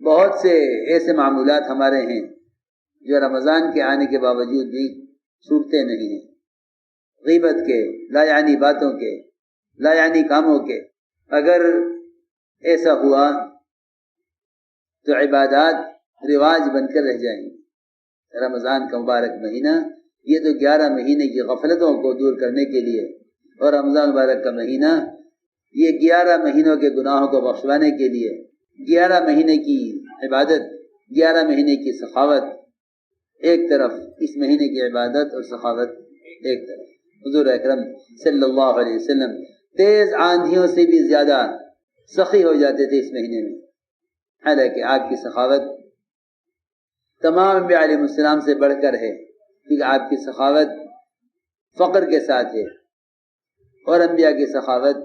بہت سے ایسے معمولات ہمارے ہیں جو رمضان کے آنے کے باوجود بھی چھوٹتے نہیں ہیں، غیبت کے، لا یعنی باتوں کے، لا یعنی کاموں کے۔ اگر ایسا ہوا تو عبادات رواج بن کر رہ جائیں گے۔ رمضان کا مبارک مہینہ، یہ تو 11 مہینے کی غفلتوں کو دور کرنے کے لیے، اور رمضان مبارک کا مہینہ یہ 11 مہینوں کے گناہوں کو بخشوانے کے لیے، 11 مہینے کی عبادت، 11 مہینے کی سخاوت ایک طرف، اس مہینے کی عبادت اور سخاوت ایک طرف۔ حضور اکرم صلی اللہ علیہ وسلم تیز آندھیوں سے بھی زیادہ سخی ہو جاتے تھے اس مہینے میں، حالانکہ آپ کی سخاوت تمام انبیاء علیہ السلام سے بڑھ کر ہے، کیونکہ آپ کی سخاوت فقر کے ساتھ ہے، اور انبیاء کی سخاوت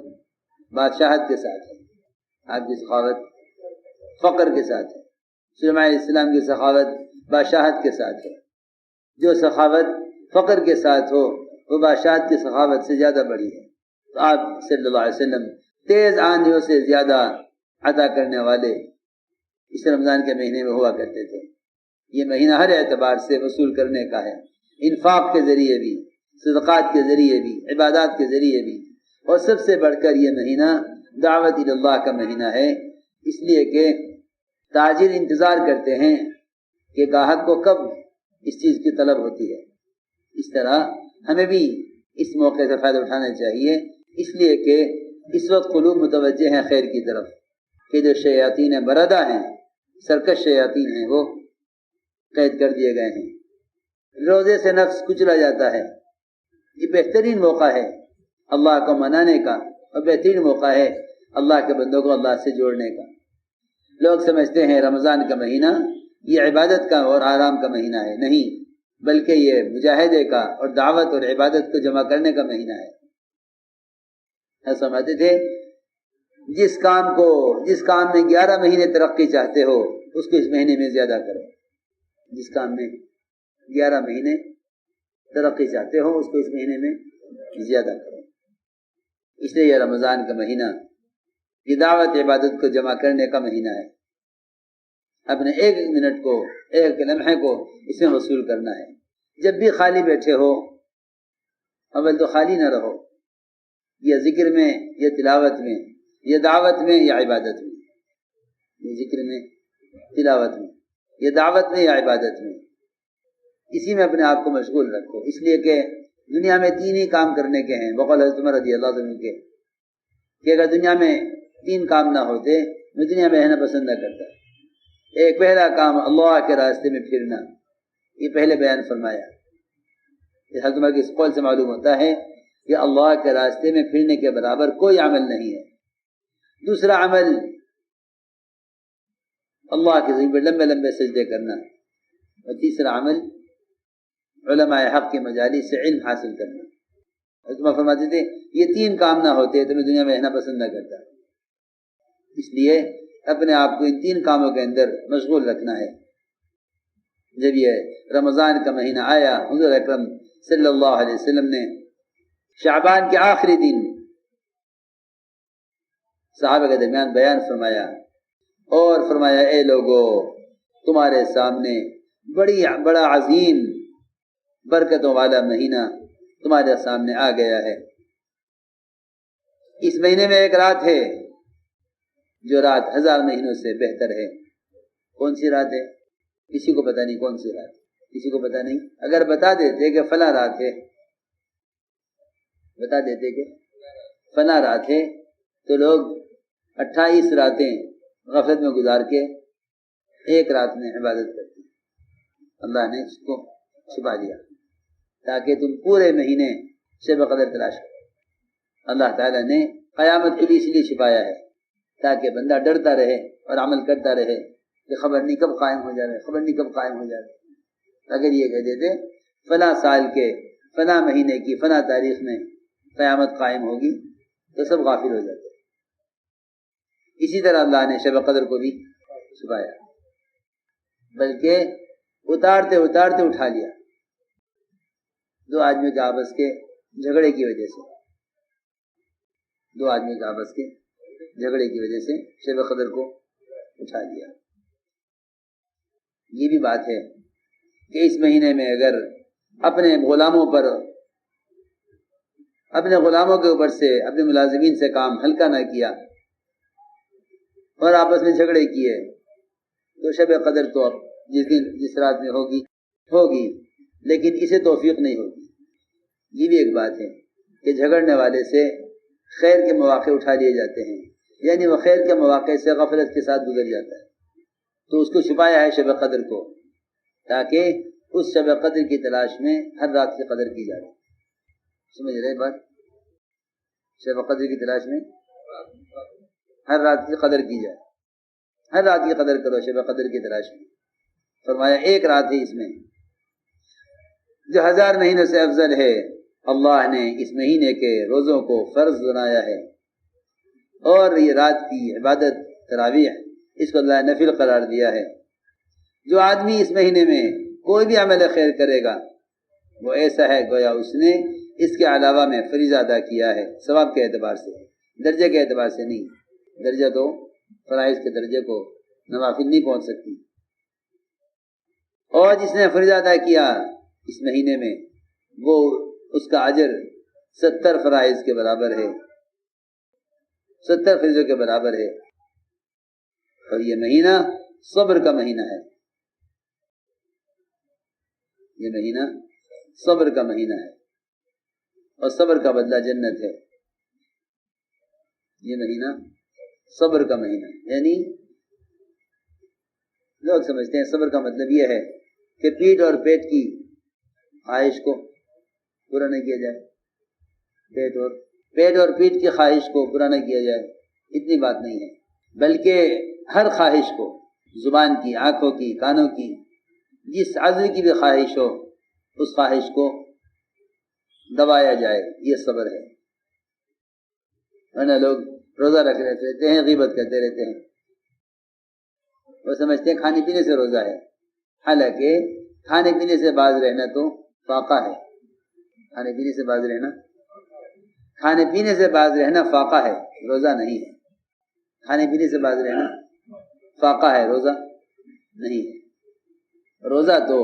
بادشاہت کے ساتھ ہے۔ آپ کی سخاوت فقر کے ساتھ ہے، سلیمان علیہ السلام کی سخاوت بادشاہت کے ساتھ ہے۔ جو سخاوت فقر کے ساتھ ہو وہ بادشاہت کی سخاوت سے زیادہ بڑی ہے۔ تو آپ صلی اللہ علیہ وسلم تیز آندھیوں سے زیادہ عطا کرنے والے اس رمضان کے مہینے میں ہوا کرتے تھے۔ یہ مہینہ ہر اعتبار سے وصول کرنے کا ہے، انفاق کے ذریعے بھی، صدقات کے ذریعے بھی، عبادات کے ذریعے بھی، اور سب سے بڑھ کر یہ مہینہ دعوت اللہ کا مہینہ ہے، اس لیے کہ تاجر انتظار کرتے ہیں کہ گاہک کو کب اس چیز کی طلب ہوتی ہے۔ اس طرح ہمیں بھی اس موقع سے فائدہ اٹھانا چاہیے، اس لیے کہ اس وقت قلوب متوجہ ہیں خیر کی طرف، کہ جو شیاطین مردہ ہیں، سرکش شیاطین ہیں، وہ قید کر دیے گئے ہیں۔ روزے سے نفس کچلا جاتا ہے۔ یہ بہترین موقع ہے اللہ کو منانے کا، اور بہترین موقع ہے اللہ کے بندوں کو اللہ سے جوڑنے کا۔ لوگ سمجھتے ہیں رمضان کا مہینہ یہ عبادت کا اور آرام کا مہینہ ہے، نہیں، بلکہ یہ مجاہدے کا اور دعوت اور عبادت کو جمع کرنے کا مہینہ ہے۔ ایسا سمجھتے تھے جس کام میں 11 مہینے ترقی چاہتے ہو اس کو اس مہینے میں زیادہ کرو، جس کام میں 11 مہینے ترقی چاہتے ہو اس کو اس مہینے میں زیادہ کرو۔ اس لیے یہ رمضان کا مہینہ یہ دعوت عبادت کو جمع کرنے کا مہینہ ہے۔ اپنے ایک منٹ کو، ایک لمحے کو اس میں وصول کرنا ہے۔ جب بھی خالی بیٹھے ہو، اول تو خالی نہ رہو، یا ذکر میں، یا تلاوت میں، یا دعوت میں، یا عبادت میں، یا ذکر میں، تلاوت میں، یا دعوت میں، یا عبادت میں، اسی میں اپنے آپ کو مشغول رکھو۔ اس لیے کہ دنیا میں 3 ہی کام کرنے کے ہیں، بقول حضرت عمر رضی اللہ عنہ کے، کہ اگر دنیا میں 3 کام نہ ہوتے میں دنیا میں رہنا پسند نہ کرتا۔ ایک پہلا کام اللہ کے راستے میں پھرنا، یہ پہلے بیان فرمایا۔ حضرت عمر کے اس قول سے معلوم ہوتا ہے کہ اللہ کے راستے میں پھرنے کے برابر کوئی عمل نہیں ہے۔ دوسرا عمل اللہ کے ذکر پر لمبے لمبے سجدے کرنا، اور تیسرا عمل علماء حق کے مجالس سے علم حاصل کرنا۔ حضرت عمر فرماتے تھے یہ 3 کام نہ ہوتے تو میں دنیا میں رہنا پسند نہ کرتا۔ اس لیے اپنے آپ کو ان 3 کاموں کے اندر مشغول رکھنا ہے۔ جب یہ رمضان کا مہینہ آیا، حضور اکرم صلی اللہ علیہ وسلم نے شعبان کے آخری دن صحابہ کے درمیان بیان فرمایا، اور فرمایا اے لوگو، تمہارے سامنے بڑا عظیم برکتوں والا مہینہ تمہارے سامنے آ گیا ہے۔ اس مہینے میں ایک رات ہے جو رات 1000 مہینوں سے بہتر ہے۔ کون سی رات ہے؟ کسی کو پتہ نہیں کون سی رات، کسی کو پتہ نہیں۔ اگر بتا دیتے کہ فلاں رات ہے، بتا دیتے کہ فلاں رات ہے، تو لوگ 28 راتیں غفلت میں گزار کے ایک رات میں عبادت کرتے ہیں۔ اللہ نے اس کو چھپا دیا تاکہ تم پورے مہینے شب قدر تلاش کرو۔ اللہ تعالیٰ نے قیامت کے لیے اس لیے چھپایا ہے تاکہ بندہ ڈرتا رہے اور عمل کرتا رہے کہ خبر نہیں کب قائم ہو جائے، خبر نہیں کب قائم ہو جائے۔ اگر یہ کہہ دیتے فلاں سال کے فلاں مہینے کی فلاں تاریخ میں قیامت قائم ہوگی تو سب غافل ہو جاتے۔ اسی طرح اللہ نے شب قدر کو بھی چھپایا، بلکہ اتارتے اتارتے اٹھا لیا 2 آدمیوں کے آپس کے جھگڑے کی وجہ سے، 2 آدمیوں کے آپس کے جھگڑے کی وجہ سے شب قدر کو اٹھا لیا۔ یہ بھی بات ہے کہ اس مہینے میں اگر اپنے غلاموں کے اوپر سے اپنے ملازمین سے کام ہلکا نہ کیا اور آپس میں جھگڑے کیے تو شب قدر تو اب جس رات میں ہوگی لیکن اسے توفیق نہیں ہوگی۔ یہ بھی ایک بات ہے کہ جھگڑنے والے سے خیر کے مواقع اٹھا لیے جاتے ہیں، یعنی وہ خیر کے مواقع سے غفلت کے ساتھ گزر جاتا ہے، تو اس کو چھپایا ہے شب قدر کو، تاکہ اس شب قدر کی تلاش میں ہر رات کی قدر کی جائے۔ سمجھ رہے بات؟ شب قدر کی تلاش میں ہر رات کی قدر کی جائے، ہر رات کی قدر کرو شب قدر کی تلاش میں۔ فرمایا ایک رات ہے اس میں جو 1000 مہینوں سے افضل ہے، اللہ نے اس مہینے کے روزوں کو فرض بنایا ہے، اور یہ رات کی عبادت تراویح اس کو اللہ نے نفل قرار دیا ہے۔ جو آدمی اس مہینے میں کوئی بھی عمل خیر کرے گا وہ ایسا ہے گویا اس نے اس کے علاوہ میں فریضہ ادا کیا ہے، ثواب کے اعتبار سے، درجے کے اعتبار سے نہیں۔ درجہ تو فرائض کے درجے کو نوافل نہیں پہنچ سکتی، اور جس نے فریضہ ادا کیا اس مہینے میں وہ اس کا اجر 70 فرائض کے برابر ہے، 70 فریضوں کے برابر ہے۔ اور یہ مہینہ صبر کا مہینہ ہے، یہ مہینہ صبر کا مہینہ ہے، اور صبر کا بدلہ جنت ہے۔ یہ مہینہ صبر کا مہینہ ہے، یعنی لوگ سمجھتے ہیں صبر کا مطلب یہ ہے کہ پیٹ اور پیٹ کی خواہش کو پورا نہ کیا جائے، پیٹ اور پیٹ کی خواہش کو پورا نہ کیا جائے، اتنی بات نہیں ہے، بلکہ ہر خواہش کو، زبان کی، آنکھوں کی، کانوں کی، جس عضو کی بھی خواہش ہو اس خواہش کو دبایا جائے، یہ صبر ہے۔ ورنہ لوگ روزہ رہتے ہیں، غیبت کرتے رہتے ہیں، وہ سمجھتے ہیں کھانے پینے سے روزہ ہے، حالانکہ کھانے پینے سے باز رہنا تو فاقہ ہے، کھانے پینے سے باز رہنا فاقہ ہے، روزہ نہیں ہے۔ کھانے پینے سے باز رہنا فاقہ ہے، روزہ نہیں ہے۔ روزہ تو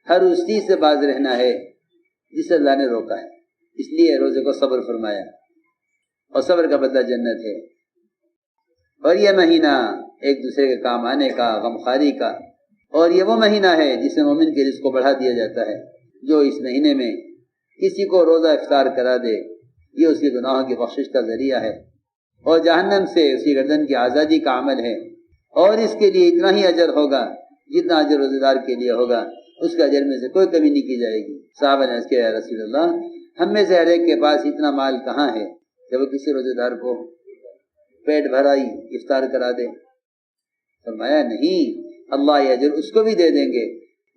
ہر اس چیز سے باز رہنا ہے جس سے اللہ نے روکا ہے، اس لیے روزے کو صبر فرمایا، اور صبر کا بدلہ جنت ہے۔ اور یہ مہینہ ایک دوسرے کے کام آنے کا، غمخواری کا، اور یہ وہ مہینہ ہے جس میں مومن کے رزق کو بڑھا دیا جاتا ہے۔ جو اس مہینے میں کسی کو روزہ افطار کرا دے یہ اس کے گناہوں کی بخشش کا ذریعہ ہے، اور جہنم سے اس کی گردن کی آزادی کا عمل ہے، اور اس کے لیے اتنا ہی اجر ہوگا جتنا اجر روزہ دار کے لیے ہوگا، اس کے اجر میں سے کوئی کمی نہیں کی جائے گی۔ صحابہ نے عرض کیا یا رسول اللہ، ہم میں سے ہر ایک کے پاس اتنا مال کہاں ہے کہ وہ کسی روزہ دار کو پیٹ بھرائی افطار کرا دے؟ فرمایا نہیں، اللہ یہ اجر اس کو بھی دے دیں گے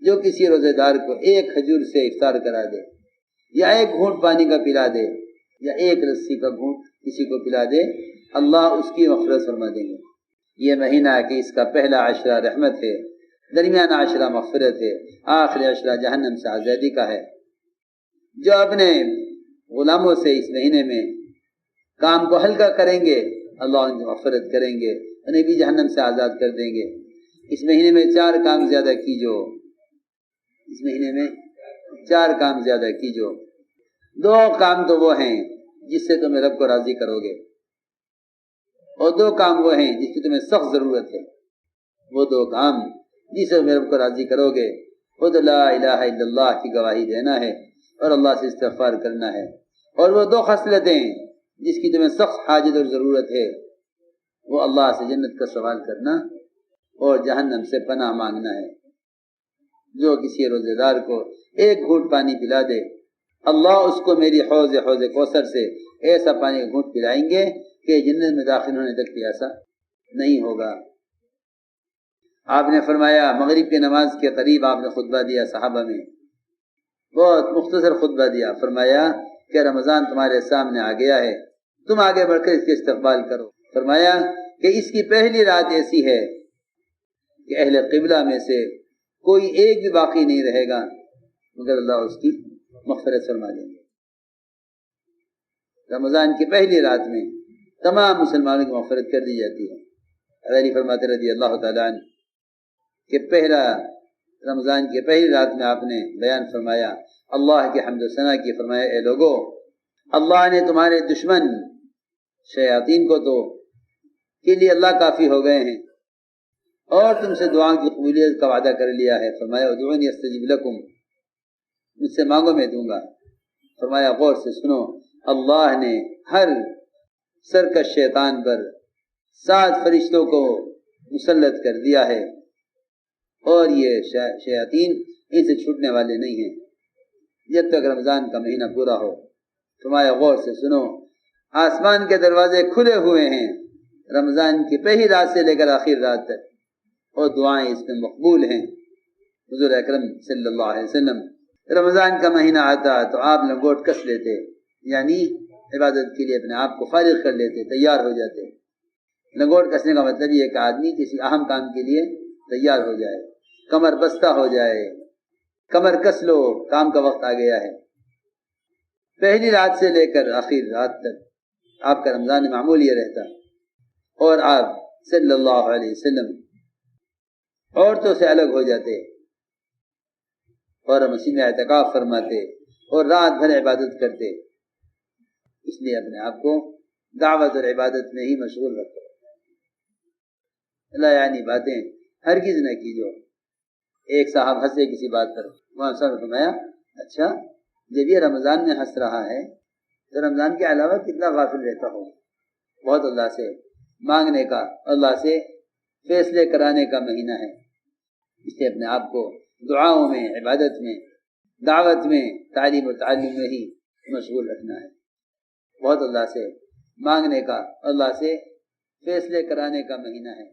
جو کسی روزہ دار کو ایک کھجور سے افطار کرا دے، یا ایک گھونٹ پانی کا پلا دے، یا ایک رسی کا گھونٹ کسی کو پلا دے، اللہ اس کی مغفرت فرما دیں گے۔ یہ مہینہ کہ اس کا پہلا عشرہ رحمت ہے، درمیانہ عشرہ مغفرت ہے، آخری عشرہ جہنم سے آزادی کا ہے۔ جو اپنے غلاموں سے اس مہینے میں کام کو ہلکا کریں گے اللہ ان کی مغفرت کریں گے، انہیں بھی جہنم سے آزاد کر دیں گے۔ اس مہینے میں 4 کام زیادہ کیجو، اس مہینے میں 4 کام زیادہ کیجو۔ 2 کام تو وہ ہیں جس سے تمہیں رب کو راضی کرو گے، اور 2 کام وہ ہیں جس کی تمہیں سخت ضرورت ہے۔ وہ 2 کام جس سے تمہیں رب کو راضی کرو گے، خود لا الہ الا اللہ کی گواہی دینا ہے اور اللہ سے استغفار کرنا ہے، اور وہ 2 خصلتیں جس کی تمہیں سخت حاجت اور ضرورت ہے، وہ اللہ سے جنت کا سوال کرنا اور جہنم سے پناہ مانگنا ہے۔ جو کسی روزے دار کو ایک گھونٹ پانی پلا دے، اللہ اس کو میری حوض کوثر سے ایسا پانی کا گھونٹ پلائیں گے کہ جنت میں داخل ہونے تک پیاسا نہیں ہوگا۔ آپ نے فرمایا مغرب کی نماز کے قریب آپ نے خطبہ دیا صحابہ میں، بہت مختصر خطبہ دیا، فرمایا کہ رمضان تمہارے سامنے آ گیا ہے، تم آگے بڑھ کر اس کے استقبال کرو۔ فرمایا کہ اس کی پہلی رات ایسی ہے کہ اہل قبلہ میں سے کوئی ایک بھی باقی نہیں رہے گا مگر اللہ اس کی مغفرت فرما دیں گے۔ رمضان کی پہلی رات میں تمام مسلمانوں کی مغفرت کر دی جاتی ہے۔ علی فرماتے رضی اللہ تعالیٰ عنہ کہ پہلا رمضان کی پہلی رات میں آپ نے بیان فرمایا اللہ کی حمد و ثنا کی، فرمایا اے لوگو، اللہ نے تمہارے دشمن شیاطین کو تو کے لیے اللہ کافی ہو گئے ہیں اور تم سے دعا کی قبولیت کا وعدہ کر لیا ہے۔ فرمایا ادعونی استجب لکم، مجھ سے مانگو میں دوں گا۔ فرمایا غور سے سنو، اللہ نے ہر سرکش شیطان پر 7 فرشتوں کو مسلط کر دیا ہے اور یہ شیاطین ان سے چھوٹنے والے نہیں ہیں جب تک رمضان کا مہینہ پورا ہو۔ فرمایا غور سے سنو، آسمان کے دروازے کھلے ہوئے ہیں رمضان کی پہلی رات سے لے کر آخر رات تک، اور دعائیں اس میں مقبول ہیں۔ حضور اکرم صلی اللہ علیہ وسلم رمضان کا مہینہ آتا تو آپ لنگوٹ کس لیتے، یعنی عبادت کے لیے اپنے آپ کو فارغ کر لیتے، تیار ہو جاتے۔ لنگوٹ کسنے کا مطلب یہ ہے کہ آدمی کسی اہم کام کے لیے تیار ہو جائے، کمر بستہ ہو جائے، کمر کس لو، کام کا وقت آ گیا ہے۔ پہلی رات سے لے کر آخر رات تک آپ کا رمضان معمول یہ رہتا، اور آپ صلی اللہ علیہ وسلم عورتوں سے الگ ہو جاتے اور مسجد میں اعتکاف فرماتے اور رات بھر عبادت کرتے۔ اس لیے اپنے آپ کو دعوت اور عبادت میں ہی مشغول رکھو، اللہ یعنی باتیں ہرگز نہ کیجو۔ ایک صاحب ہنسے کسی بات پر، وہاں صاحب فرمایا اچھا جب یہ رمضان میں ہنس رہا ہے تو رمضان کے علاوہ کتنا غافل رہتا ہو، بہت اللہ سے مانگنے کا، اللہ سے فیصلے کرانے کا مہینہ ہے۔ اس لیے اپنے آپ کو دعاؤں میں، عبادت میں، دعوت میں، تعلیم و تعلم میں ہی مشغول رکھنا ہے، بہت اللہ سے مانگنے کا، اللہ سے فیصلے کرانے کا مہینہ ہے۔